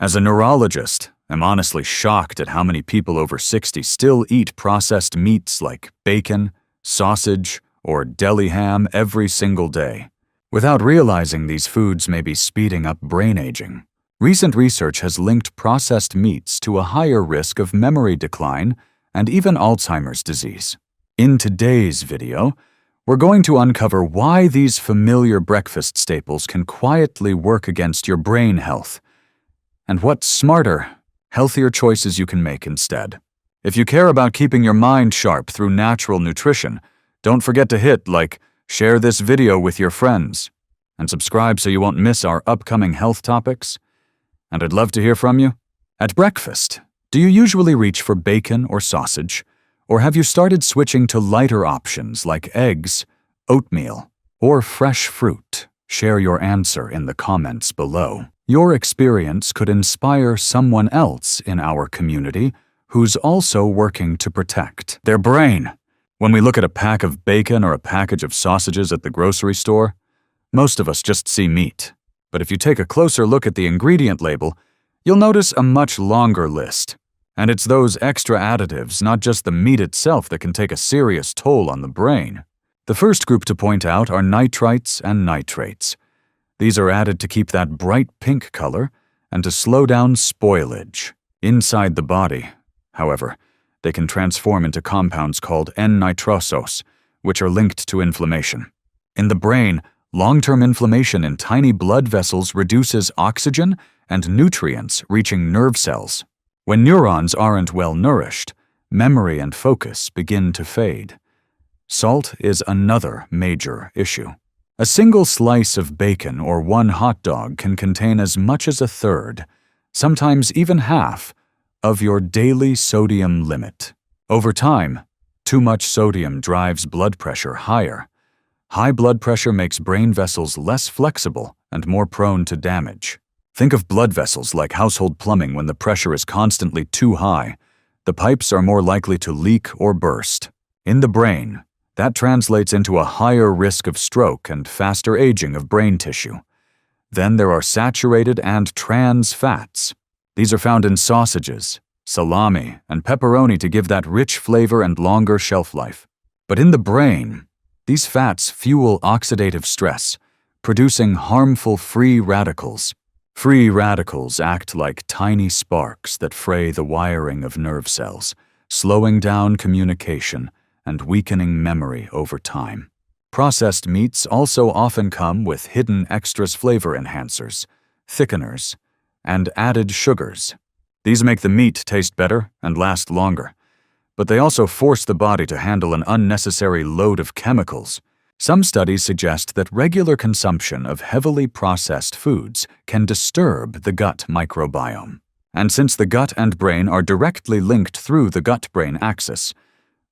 As a neurologist, I'm honestly shocked at how many people over 60 still eat processed meats like bacon, sausage, or deli ham every single day, without realizing these foods may be speeding up brain aging. Recent research has linked processed meats to a higher risk of memory decline and even Alzheimer's disease. In today's video, we're going to uncover why these familiar breakfast staples can quietly work against your brain health, and what smarter, healthier choices you can make instead. If you care about keeping your mind sharp through natural nutrition, don't forget to hit like, share this video with your friends, and subscribe so you won't miss our upcoming health topics. And I'd love to hear from you. At breakfast, do you usually reach for bacon or sausage, or have you started switching to lighter options like eggs, oatmeal, or fresh fruit? Share your answer in the comments below. Your experience could inspire someone else in our community who's also working to protect their brain. When we look at a pack of bacon or a package of sausages at the grocery store, most of us just see meat. But if you take a closer look at the ingredient label, you'll notice a much longer list. And it's those extra additives, not just the meat itself, that can take a serious toll on the brain. The first group to point out are nitrites and nitrates. These are added to keep that bright pink color and to slow down spoilage. Inside the body, however, they can transform into compounds called N-nitrosos, which are linked to inflammation. In the brain, long-term inflammation in tiny blood vessels reduces oxygen and nutrients reaching nerve cells. When neurons aren't well nourished, memory and focus begin to fade. Salt is another major issue. A single slice of bacon or one hot dog can contain as much as a third, sometimes even half, of your daily sodium limit. Over time, too much sodium drives blood pressure higher. High blood pressure makes brain vessels less flexible and more prone to damage. Think of blood vessels like household plumbing. When the pressure is constantly too high, the pipes are more likely to leak or burst. In the brain, that translates into a higher risk of stroke and faster aging of brain tissue. Then there are saturated and trans fats. These are found in sausages, salami, and pepperoni to give that rich flavor and longer shelf life. But in the brain, these fats fuel oxidative stress, producing harmful free radicals. Free radicals act like tiny sparks that fray the wiring of nerve cells, slowing down communication and weakening memory over time. Processed meats also often come with hidden extras, flavor enhancers, thickeners, and added sugars. These make the meat taste better and last longer, but they also force the body to handle an unnecessary load of chemicals. Some studies suggest that regular consumption of heavily processed foods can disturb the gut microbiome. And since the gut and brain are directly linked through the gut-brain axis,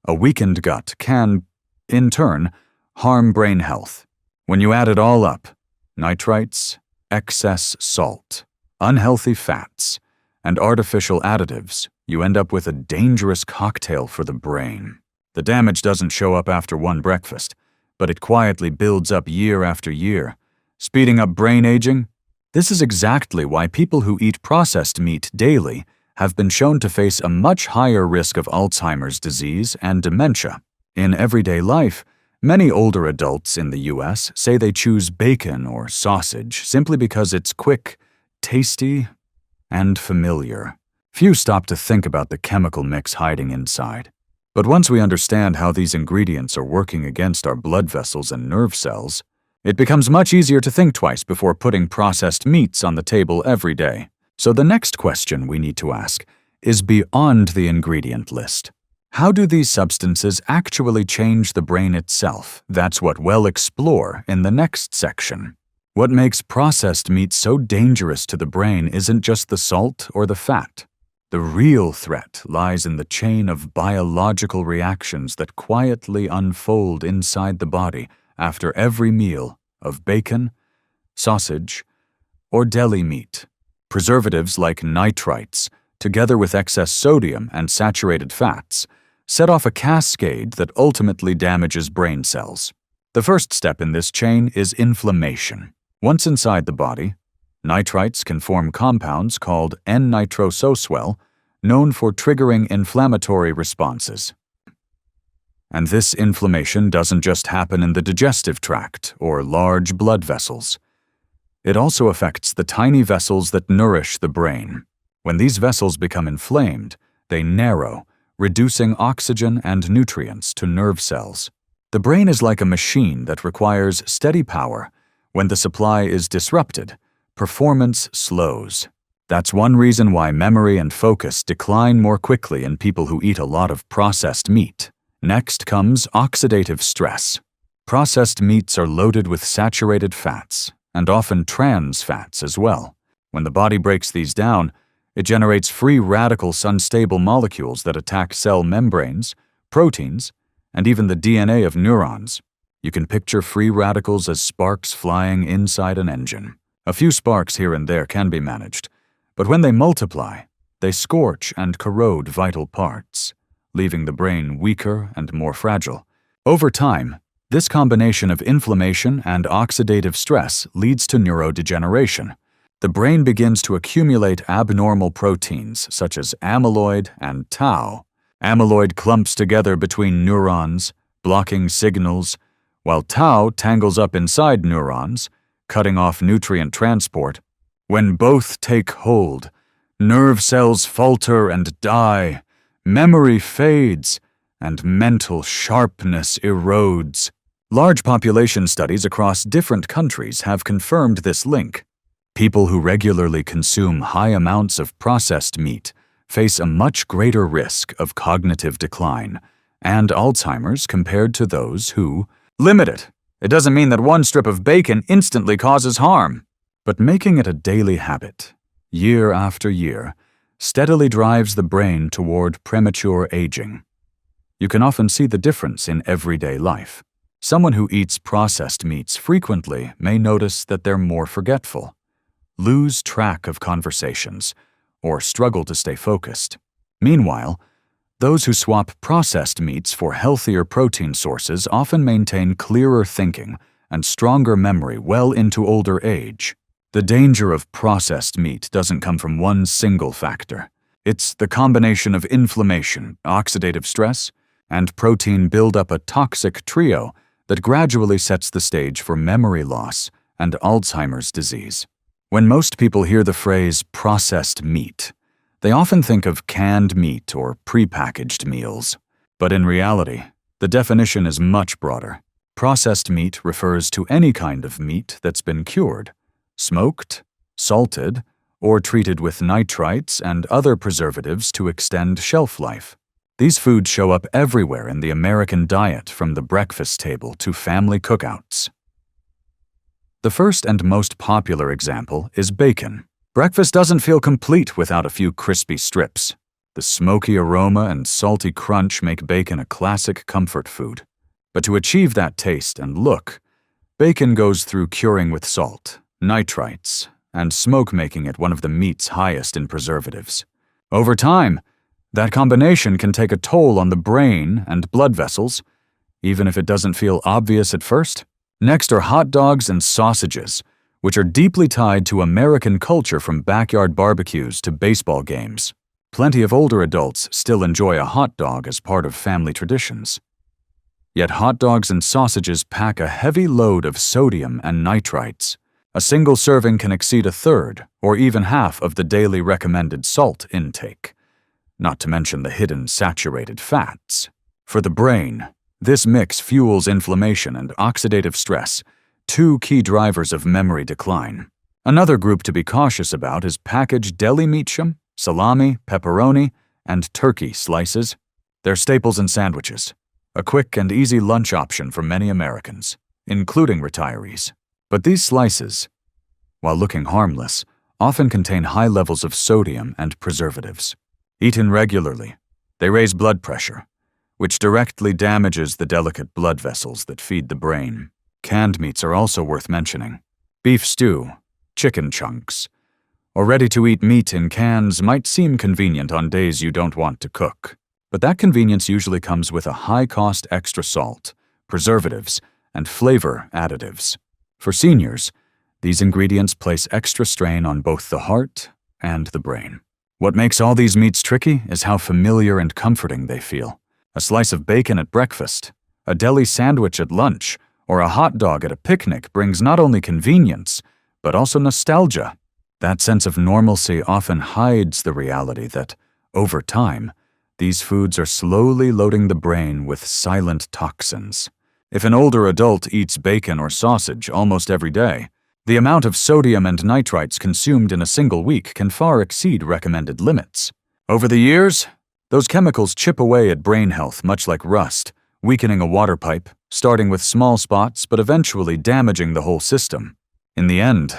a weakened gut can, in turn, harm brain health. When you add it all up, nitrites, excess salt, unhealthy fats, and artificial additives, you end up with a dangerous cocktail for the brain. The damage doesn't show up after one breakfast, but it quietly builds up year after year, speeding up brain aging. This is exactly why people who eat processed meat daily have been shown to face a much higher risk of Alzheimer's disease and dementia. In everyday life, many older adults in the US say they choose bacon or sausage simply because it's quick, tasty, and familiar. Few stop to think about the chemical mix hiding inside. But once we understand how these ingredients are working against our blood vessels and nerve cells, it becomes much easier to think twice before putting processed meats on the table every day. So the next question we need to ask is beyond the ingredient list. How do these substances actually change the brain itself? That's what we'll explore in the next section. What makes processed meat so dangerous to the brain isn't just the salt or the fat. The real threat lies in the chain of biological reactions that quietly unfold inside the body after every meal of bacon, sausage, or deli meat. Preservatives like nitrites, together with excess sodium and saturated fats, set off a cascade that ultimately damages brain cells. The first step in this chain is inflammation. Once inside the body, Nitrites can form compounds called N-nitrososwell, known for triggering inflammatory responses. And this inflammation doesn't just happen in the digestive tract or large blood vessels. It also affects the tiny vessels that nourish the brain. When these vessels become inflamed, they narrow, reducing oxygen and nutrients to nerve cells. The brain is like a machine that requires steady power. When the supply is disrupted, performance slows. That's one reason why memory and focus decline more quickly in people who eat a lot of processed meat. Next comes oxidative stress. Processed meats are loaded with saturated fats, and often trans fats as well. When the body breaks these down, it generates free radicals, unstable molecules that attack cell membranes, proteins, and even the DNA of neurons. You can picture free radicals as sparks flying inside an engine. A few sparks here and there can be managed, but when they multiply, they scorch and corrode vital parts, leaving the brain weaker and more fragile. Over time, this combination of inflammation and oxidative stress leads to neurodegeneration. The brain begins to accumulate abnormal proteins such as amyloid and tau. Amyloid clumps together between neurons, blocking signals, while tau tangles up inside neurons, cutting off nutrient transport. When both take hold, nerve cells falter and die, memory fades, and mental sharpness erodes. Large population studies across different countries have confirmed this link. People who regularly consume high amounts of processed meat face a much greater risk of cognitive decline and Alzheimer's compared to those who limit it. It doesn't mean that one strip of bacon instantly causes harm, but making it a daily habit, year after year, steadily drives the brain toward premature aging. You can often see the difference in everyday life. Someone who eats processed meats frequently may notice that they're more forgetful, lose track of conversations, or struggle to stay focused. Meanwhile, those who swap processed meats for healthier protein sources often maintain clearer thinking and stronger memory well into older age. The danger of processed meat doesn't come from one single factor. It's the combination of inflammation, oxidative stress, and protein build up a toxic trio that gradually sets the stage for memory loss and Alzheimer's disease. When most people hear the phrase processed meat, they often think of canned meat or prepackaged meals. But in reality, the definition is much broader. Processed meat refers to any kind of meat that's been cured, smoked, salted, or treated with nitrites and other preservatives to extend shelf life. These foods show up everywhere in the American diet, from the breakfast table to family cookouts. The first and most popular example is bacon. Breakfast doesn't feel complete without a few crispy strips. The smoky aroma and salty crunch make bacon a classic comfort food. But to achieve that taste and look, bacon goes through curing with salt, nitrites, and smoke, making it one of the meat's highest in preservatives. Over time, that combination can take a toll on the brain and blood vessels, even if it doesn't feel obvious at first. Next are hot dogs and sausages, which are deeply tied to American culture, from backyard barbecues to baseball games. Plenty of older adults still enjoy a hot dog as part of family traditions. Yet hot dogs and sausages pack a heavy load of sodium and nitrites. A single serving can exceed a third or even half of the daily recommended salt intake, not to mention the hidden saturated fats. For the brain, this mix fuels inflammation and oxidative stress, two key drivers of memory decline. Another group to be cautious about is packaged deli meat, salami, pepperoni, and turkey slices. They're staples in sandwiches, a quick and easy lunch option for many Americans, including retirees. But these slices, while looking harmless, often contain high levels of sodium and preservatives. Eaten regularly, they raise blood pressure, which directly damages the delicate blood vessels that feed the brain. Canned meats are also worth mentioning. Beef stew, chicken chunks, or ready-to-eat meat in cans might seem convenient on days you don't want to cook, but that convenience usually comes with a high-cost extra salt, preservatives, and flavor additives. For seniors, These ingredients place extra strain on both the heart and the brain. What makes all these meats tricky is how familiar and comforting they feel. A slice of bacon at breakfast, a deli sandwich at lunch, or a hot dog at a picnic brings not only convenience, but also nostalgia. That sense of normalcy often hides the reality that, over time, these foods are slowly loading the brain with silent toxins. If an older adult eats bacon or sausage almost every day, the amount of sodium and nitrites consumed in a single week can far exceed recommended limits. Over the years, those chemicals chip away at brain health much like rust, weakening a water pipe, starting with small spots but eventually damaging the whole system. In the end,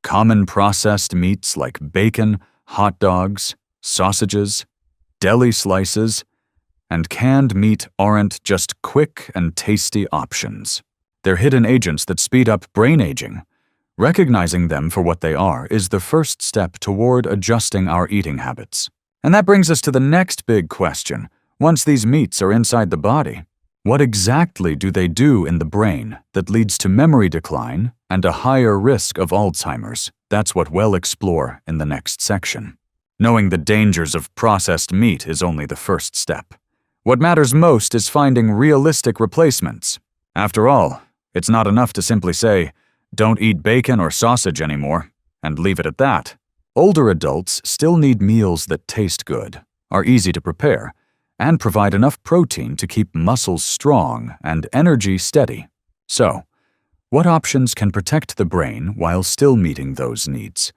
common processed meats like bacon, hot dogs, sausages, deli slices, and canned meat aren't just quick and tasty options. They're hidden agents that speed up brain aging. Recognizing them for what they are is the first step toward adjusting our eating habits. And that brings us to the next big question. Once these meats are inside the body, what exactly do they do in the brain that leads to memory decline and a higher risk of Alzheimer's? That's what we'll explore in the next section. Knowing the dangers of processed meat is only the first step. What matters most is finding realistic replacements. After all, it's not enough to simply say, "Don't eat bacon or sausage anymore," and leave it at that. Older adults still need meals that taste good, are easy to prepare, and provide enough protein to keep muscles strong and energy steady. So, what options can protect the brain while still meeting those needs?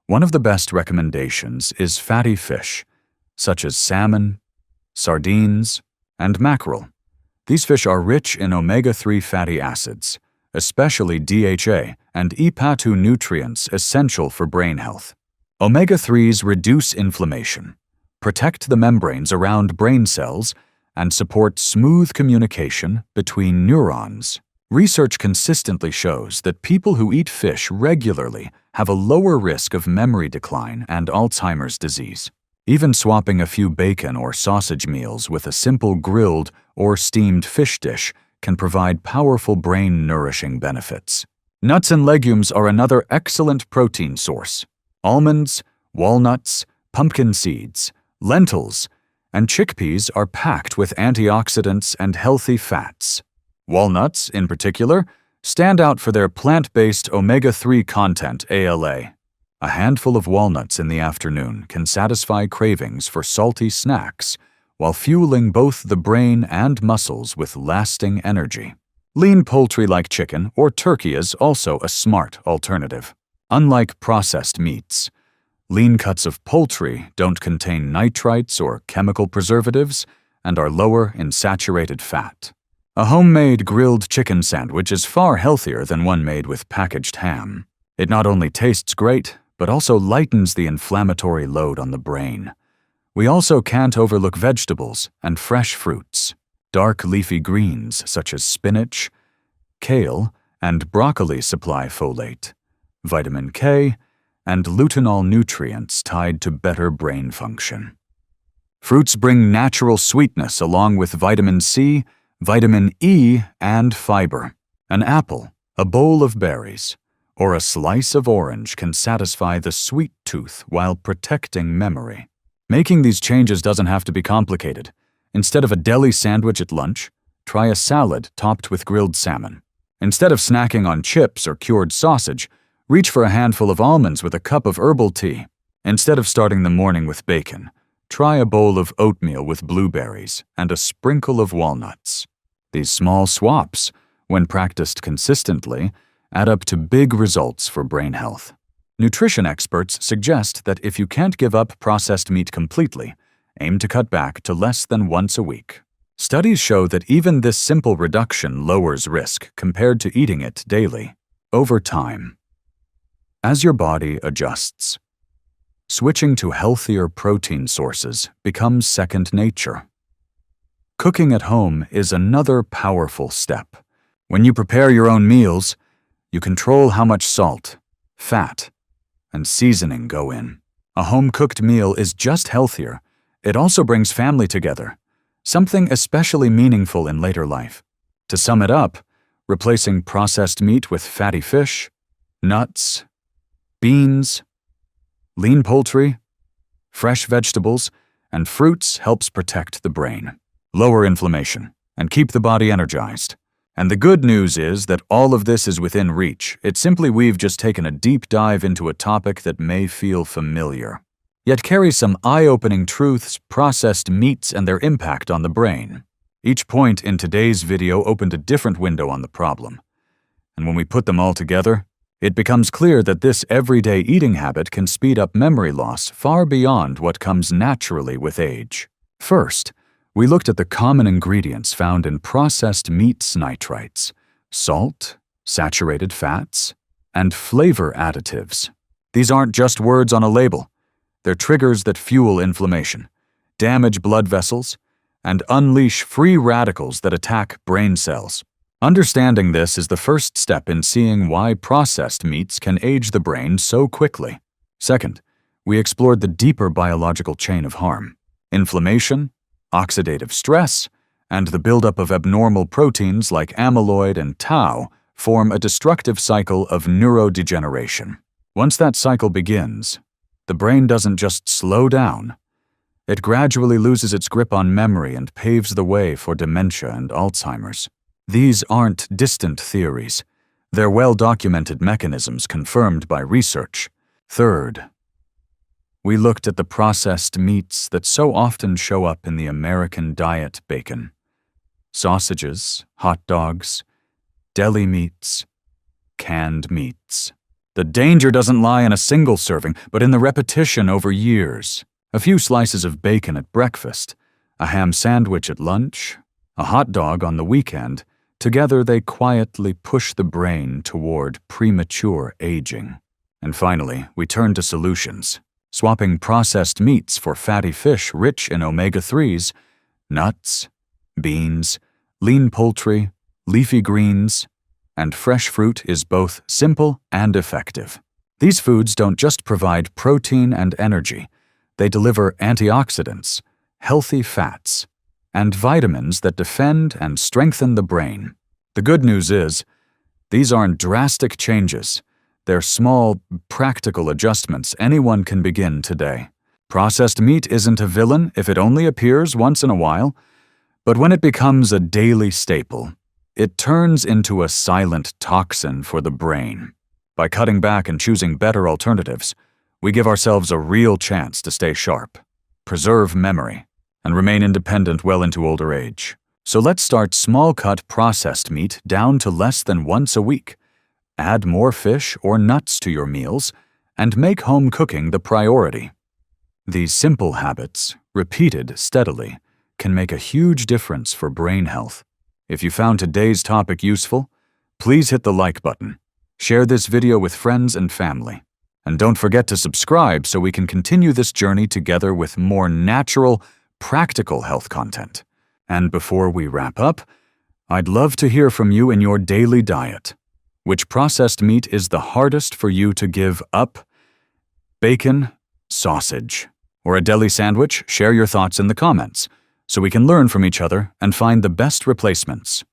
One of the best recommendations is fatty fish, such as salmon, sardines, and mackerel. These fish are rich in omega-3 fatty acids, especially DHA and EPA2 nutrients essential for brain health. Omega-3s reduce inflammation, protect the membranes around brain cells, and support smooth communication between neurons. Research consistently shows that people who eat fish regularly have a lower risk of memory decline and Alzheimer's disease. Even swapping a few bacon or sausage meals with a simple grilled or steamed fish dish can provide powerful brain-nourishing benefits. Nuts and legumes are another excellent protein source. Almonds, walnuts, pumpkin seeds, lentils, and chickpeas are packed with antioxidants and healthy fats. Walnuts, in particular, stand out for their plant-based omega-3 content ALA. A handful of walnuts in the afternoon can satisfy cravings for salty snacks, while fueling both the brain and muscles with lasting energy. Lean poultry like chicken or turkey is also a smart alternative. Unlike processed meats, lean cuts of poultry don't contain nitrites or chemical preservatives and are lower in saturated fat. A homemade grilled chicken sandwich is far healthier than one made with packaged ham. It not only tastes great, but also lightens the inflammatory load on the brain. We also can't overlook vegetables and fresh fruits. Dark leafy greens such as spinach, kale, and broccoli supply folate, vitamin K, and lutein nutrients tied to better brain function. Fruits bring natural sweetness along with vitamin C, vitamin E, and fiber. An apple, a bowl of berries, or a slice of orange can satisfy the sweet tooth while protecting memory. Making these changes doesn't have to be complicated. Instead of a deli sandwich at lunch, try a salad topped with grilled salmon. Instead of snacking on chips or cured sausage, reach for a handful of almonds with a cup of herbal tea. Instead of starting the morning with bacon, try a bowl of oatmeal with blueberries and a sprinkle of walnuts. These small swaps, when practiced consistently, add up to big results for brain health. Nutrition experts suggest that if you can't give up processed meat completely, aim to cut back to less than once a week. Studies show that even this simple reduction lowers risk compared to eating it daily. Over time, as your body adjusts, switching to healthier protein sources becomes second nature. Cooking at home is another powerful step. When you prepare your own meals, you control how much salt, fat, and seasoning go in. A home-cooked meal is just healthier. It also brings family together, something especially meaningful in later life. To sum it up, replacing processed meat with fatty fish, nuts, beans, lean poultry, fresh vegetables, and fruits helps protect the brain, lower inflammation, and keep the body energized. And the good news is that all of this is within reach. It's simply we've just taken a deep dive into a topic that may feel familiar, yet carries some eye-opening truths, processed meats, and their impact on the brain. Each point in today's video opened a different window on the problem. And when we put them all together, it becomes clear that this everyday eating habit can speed up memory loss far beyond what comes naturally with age. First, we looked at the common ingredients found in processed meats nitrites: salt, saturated fats, and flavor additives. These aren't just words on a label. They're triggers that fuel inflammation, damage blood vessels, and unleash free radicals that attack brain cells. Understanding this is the first step in seeing why processed meats can age the brain so quickly. Second, we explored the deeper biological chain of harm: inflammation, oxidative stress, and the buildup of abnormal proteins like amyloid and tau form a destructive cycle of neurodegeneration. Once that cycle begins, the brain doesn't just slow down. It gradually loses its grip on memory and paves the way for dementia and Alzheimer's. These aren't distant theories. They're well-documented mechanisms confirmed by research. Third, we looked at the processed meats that so often show up in the American diet: bacon, sausages, hot dogs, deli meats, canned meats. The danger doesn't lie in a single serving, but in the repetition over years. A few slices of bacon at breakfast, a ham sandwich at lunch, a hot dog on the weekend. Together, they quietly push the brain toward premature aging. And finally, we turn to solutions, swapping processed meats for fatty fish rich in omega-3s, nuts, beans, lean poultry, leafy greens, and fresh fruit is both simple and effective. These foods don't just provide protein and energy. They deliver antioxidants, healthy fats, and vitamins that defend and strengthen the brain. The good news is, these aren't drastic changes. They're small, practical adjustments anyone can begin today. Processed meat isn't a villain if it only appears once in a while, but when it becomes a daily staple, it turns into a silent toxin for the brain. By cutting back and choosing better alternatives, we give ourselves a real chance to stay sharp, preserve memory, and remain independent well into older age. So let's start small-cut processed meat down to less than once a week. Add more fish or nuts to your meals, and make home cooking the priority. These simple habits, repeated steadily, can make a huge difference for brain health. If you found today's topic useful, please hit the like button. Share this video with friends and family. And don't forget to subscribe so we can continue this journey together with more natural, practical health content. And before we wrap up, I'd love to hear from you in your daily diet. Which processed meat is the hardest for you to give up? Bacon, sausage, or a deli sandwich? Share your thoughts in the comments so we can learn from each other and find the best replacements.